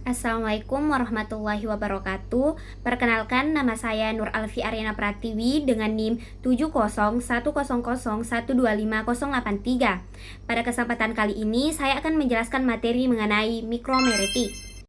Assalamualaikum warahmatullahi wabarakatuh. Perkenalkan, nama saya Nur Alfi Ariana Pratiwi dengan NIM 70100125083. Pada kesempatan kali ini, saya akan menjelaskan materi mengenai mikromeritik.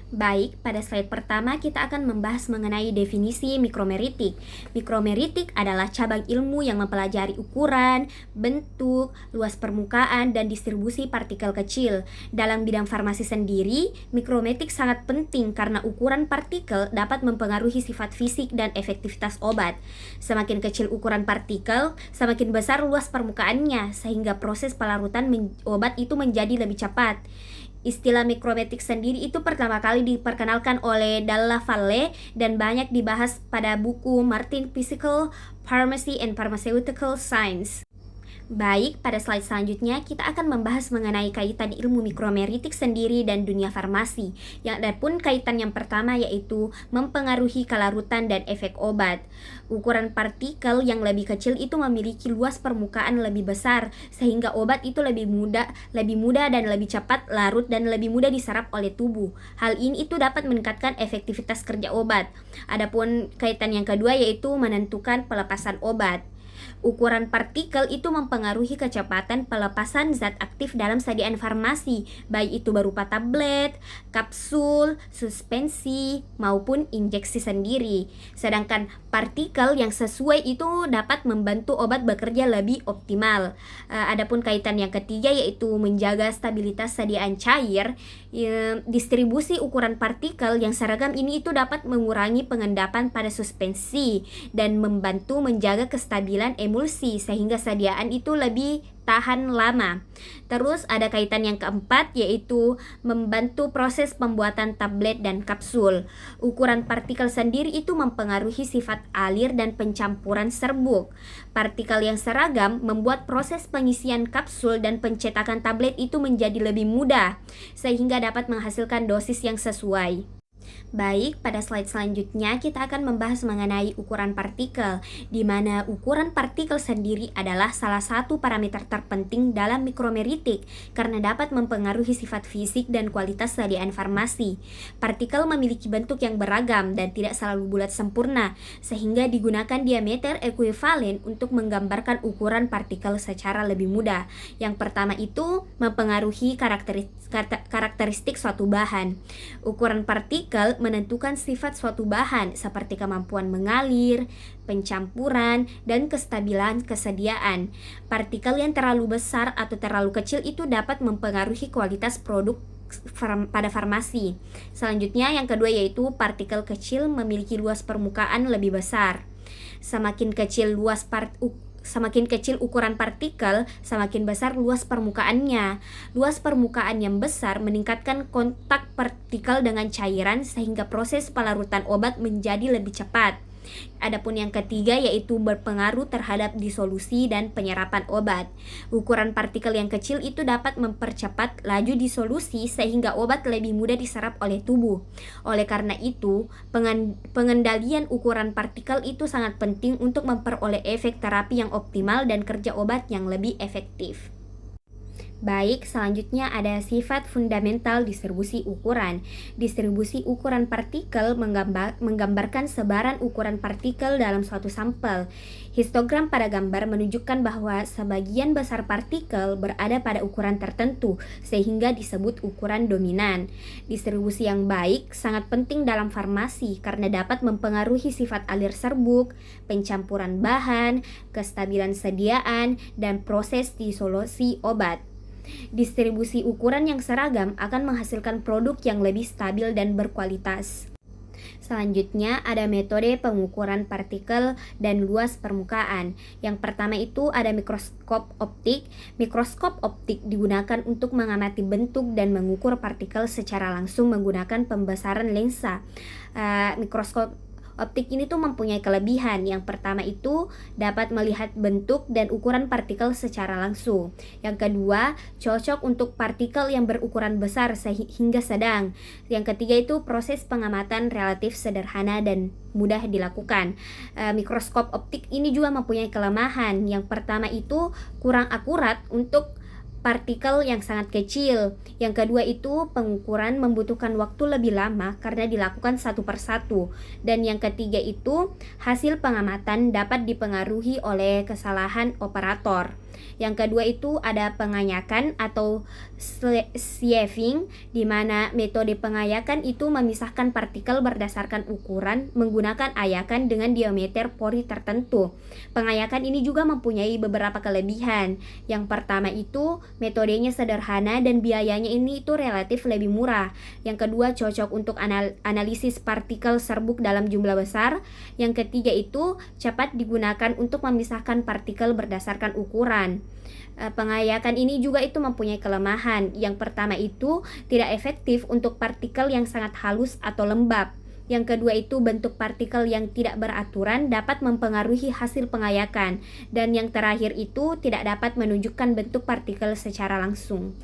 Baik, pada slide pertama kita akan membahas mengenai definisi mikromeritik. Mikromeritik adalah cabang ilmu yang mempelajari ukuran, bentuk, luas permukaan, dan distribusi partikel kecil. Dalam bidang farmasi sendiri, mikromeritik sangat penting karena ukuran partikel dapat mempengaruhi sifat fisik dan efektivitas obat. Semakin kecil ukuran partikel, semakin besar luas permukaannya, sehingga proses pelarutan obat itu menjadi lebih cepat. Istilah mikromeritik sendiri itu pertama kali diperkenalkan oleh Dalla Valle dan banyak dibahas pada buku Martin Physical Pharmacy and Pharmaceutical Science. Baik, pada slide selanjutnya kita akan membahas mengenai kaitan ilmu mikromeritik sendiri dan dunia farmasi. Yang ada pun kaitan yang pertama yaitu mempengaruhi kelarutan dan efek obat. Ukuran partikel yang lebih kecil itu memiliki luas permukaan lebih besar sehingga obat itu lebih mudah dan lebih cepat larut dan lebih mudah diserap oleh tubuh. Hal ini itu dapat meningkatkan efektivitas kerja obat. Adapun kaitan yang kedua yaitu menentukan pelepasan obat. Ukuran partikel itu mempengaruhi kecepatan pelepasan zat aktif dalam sajian farmasi, baik itu berupa tablet, kapsul, suspensi, maupun injeksi sendiri. Sedangkan partikel yang sesuai itu dapat membantu obat bekerja lebih optimal. Adapun kaitan yang ketiga yaitu menjaga stabilitas sediaan cair. Distribusi ukuran partikel yang seragam ini itu dapat mengurangi pengendapan pada suspensi dan membantu menjaga kestabilan emulsi sehingga sediaan itu lebih tahan lama. Terus ada kaitan yang keempat yaitu membantu proses pembuatan tablet dan kapsul. Ukuran partikel sendiri itu mempengaruhi sifat alir dan pencampuran serbuk. Partikel yang seragam membuat proses pengisian kapsul dan pencetakan tablet itu menjadi lebih mudah sehingga dapat menghasilkan dosis yang sesuai. Baik, pada slide selanjutnya kita akan membahas mengenai ukuran partikel, di mana ukuran partikel sendiri adalah salah satu parameter terpenting dalam mikromeritik karena dapat mempengaruhi sifat fisik dan kualitas sediaan farmasi. Partikel memiliki bentuk yang beragam dan tidak selalu bulat sempurna, sehingga digunakan diameter ekuivalen untuk menggambarkan ukuran partikel secara lebih mudah. Yang pertama itu mempengaruhi karakteristik suatu bahan. Ukuran partikel menentukan sifat suatu bahan seperti kemampuan mengalir, pencampuran, dan kestabilan kesediaan. Partikel yang terlalu besar atau terlalu kecil itu dapat mempengaruhi kualitas produk pada farmasi. Selanjutnya yang kedua yaitu partikel kecil memiliki luas permukaan lebih besar. Semakin kecil ukuran partikel, semakin besar luas permukaannya. Luas permukaan yang besar meningkatkan kontak partikel dengan cairan sehingga proses pelarutan obat menjadi lebih cepat. Adapun yang ketiga yaitu berpengaruh terhadap disolusi dan penyerapan obat. Ukuran partikel yang kecil itu dapat mempercepat laju disolusi sehingga obat lebih mudah diserap oleh tubuh. Oleh karena itu, pengendalian ukuran partikel itu sangat penting untuk memperoleh efek terapi yang optimal dan kerja obat yang lebih efektif. Baik, selanjutnya ada sifat fundamental distribusi ukuran. Distribusi ukuran partikel menggambarkan sebaran ukuran partikel dalam suatu sampel. Histogram pada gambar menunjukkan bahwa sebagian besar partikel berada pada ukuran tertentu, sehingga disebut ukuran dominan. Distribusi yang baik sangat penting dalam farmasi karena dapat mempengaruhi sifat alir serbuk, pencampuran bahan, kestabilan sediaan, dan proses disolusi obat. Distribusi ukuran yang seragam akan menghasilkan produk yang lebih stabil dan berkualitas. Selanjutnya ada metode pengukuran partikel dan luas permukaan. Yang pertama itu ada mikroskop optik. Mikroskop optik digunakan untuk mengamati bentuk dan mengukur partikel secara langsung menggunakan pembesaran lensa. Mikroskop optik ini tuh mempunyai kelebihan. Yang pertama itu dapat melihat bentuk dan ukuran partikel secara langsung. Yang kedua, cocok untuk partikel yang berukuran besar hingga sedang. Yang ketiga itu proses pengamatan relatif sederhana dan mudah dilakukan. Mikroskop optik ini juga mempunyai kelemahan. Yang pertama itu kurang akurat untuk partikel yang sangat kecil. Yang kedua itu pengukuran membutuhkan waktu lebih lama karena dilakukan satu persatu. Dan yang ketiga itu hasil pengamatan dapat dipengaruhi oleh kesalahan operator. Yang kedua itu ada pengayakan atau sieving, di mana metode pengayakan itu memisahkan partikel berdasarkan ukuran menggunakan ayakan dengan diameter pori tertentu. Pengayakan ini juga mempunyai beberapa kelebihan. Yang pertama itu metodenya sederhana dan biayanya ini itu relatif lebih murah. Yang kedua cocok untuk analisis partikel serbuk dalam jumlah besar. Yang ketiga itu cepat digunakan untuk memisahkan partikel berdasarkan ukuran. Pengayakan ini juga itu mempunyai kelemahan. Yang pertama itu tidak efektif untuk partikel yang sangat halus atau lembab. Yang kedua itu bentuk partikel yang tidak beraturan dapat mempengaruhi hasil pengayakan. Dan yang terakhir itu tidak dapat menunjukkan bentuk partikel secara langsung.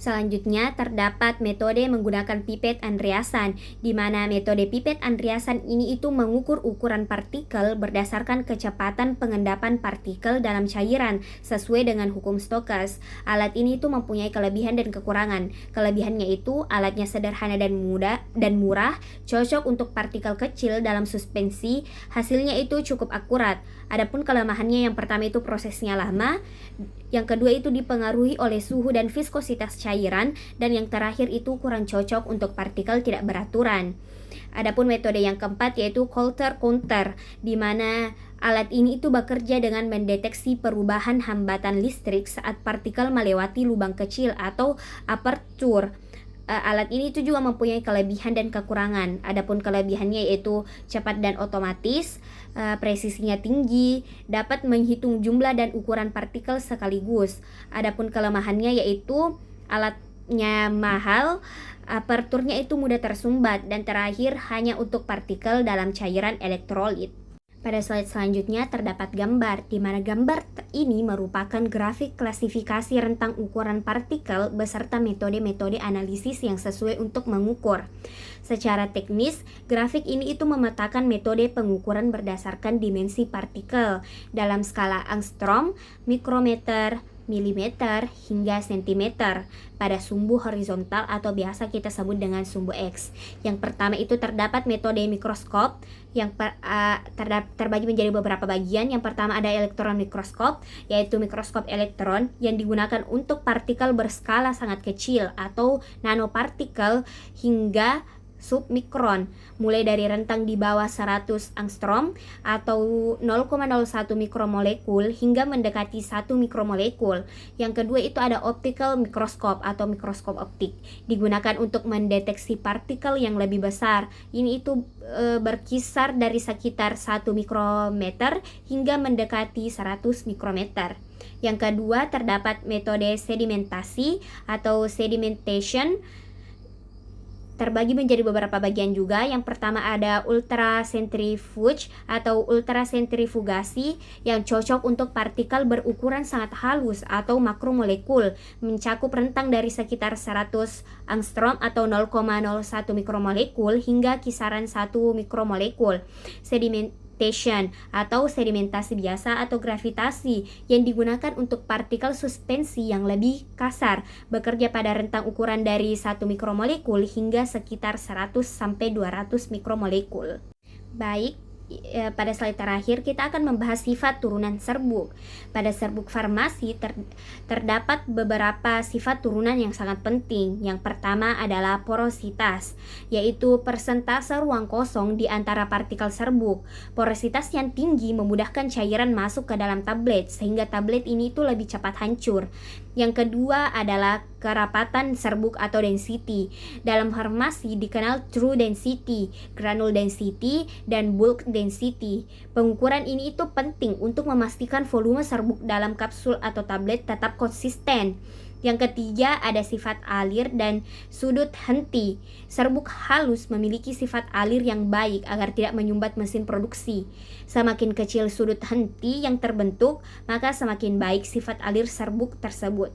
Selanjutnya terdapat metode menggunakan pipet Andreasen, di mana metode pipet Andreasen ini itu mengukur ukuran partikel berdasarkan kecepatan pengendapan partikel dalam cairan sesuai dengan hukum Stokes. Alat ini itu mempunyai kelebihan dan kekurangan. Kelebihannya itu alatnya sederhana dan murah, cocok untuk partikel kecil dalam suspensi, hasilnya itu cukup akurat. Adapun kelemahannya yang pertama itu prosesnya lama, yang kedua itu dipengaruhi oleh suhu dan viskositas cairan, dan yang terakhir itu kurang cocok untuk partikel tidak beraturan. Adapun metode yang keempat yaitu Coulter counter, di mana alat ini itu bekerja dengan mendeteksi perubahan hambatan listrik saat partikel melewati lubang kecil atau aperture. Alat ini itu juga mempunyai kelebihan dan kekurangan. Adapun kelebihannya yaitu cepat dan otomatis, presisinya tinggi, dapat menghitung jumlah dan ukuran partikel sekaligus. Adapun kelemahannya yaitu alatnya mahal, aperturnya itu mudah tersumbat, dan terakhir hanya untuk partikel dalam cairan elektrolit. Pada slide selanjutnya terdapat gambar, di mana gambar ini merupakan grafik klasifikasi rentang ukuran partikel beserta metode-metode analisis yang sesuai untuk mengukur. Secara teknis, grafik ini itu memetakan metode pengukuran berdasarkan dimensi partikel dalam skala angstrom, mikrometer, milimeter, hingga sentimeter pada sumbu horizontal atau biasa kita sebut dengan sumbu X. Yang pertama itu terdapat metode mikroskop yang terbagi menjadi beberapa bagian. Yang pertama ada elektron mikroskop, yaitu mikroskop elektron yang digunakan untuk partikel berskala sangat kecil atau nanopartikel hingga submikron, mulai dari rentang di bawah 100 angstrom atau 0,01 mikromolekul hingga mendekati 1 mikromolekul. Yang kedua itu ada optical mikroskop atau mikroskop optik, digunakan untuk mendeteksi partikel yang lebih besar. Ini itu berkisar dari sekitar 1 mikrometer hingga mendekati 100 mikrometer. Yang kedua terdapat metode sedimentasi atau sedimentation, terbagi menjadi beberapa bagian juga. Yang pertama ada ultracentrifuge atau ultrasentrifugasi yang cocok untuk partikel berukuran sangat halus atau makromolekul, mencakup rentang dari sekitar 100 angstrom atau 0,01 mikromolekul hingga kisaran 1 mikromolekul. Sedimentasi atau sedimentasi biasa atau gravitasi yang digunakan untuk partikel suspensi yang lebih kasar, bekerja pada rentang ukuran dari 1 mikromolekul hingga sekitar 100 sampai 200 mikromolekul. Baik, pada slide terakhir kita akan membahas sifat turunan serbuk. Pada serbuk farmasi terdapat beberapa sifat turunan yang sangat penting. Yang pertama adalah porositas, yaitu persentase ruang kosong di antara partikel serbuk. Porositas yang tinggi memudahkan cairan masuk ke dalam tablet sehingga tablet ini itu lebih cepat hancur. Yang kedua adalah kerapatan serbuk atau density. Dalam farmasi dikenal true density, granule density, dan bulk density. Pengukuran ini itu penting untuk memastikan volume serbuk dalam kapsul atau tablet tetap konsisten. Yang ketiga ada sifat alir dan sudut henti. Serbuk halus memiliki sifat alir yang baik agar tidak menyumbat mesin produksi. Semakin kecil sudut henti yang terbentuk, maka semakin baik sifat alir serbuk tersebut.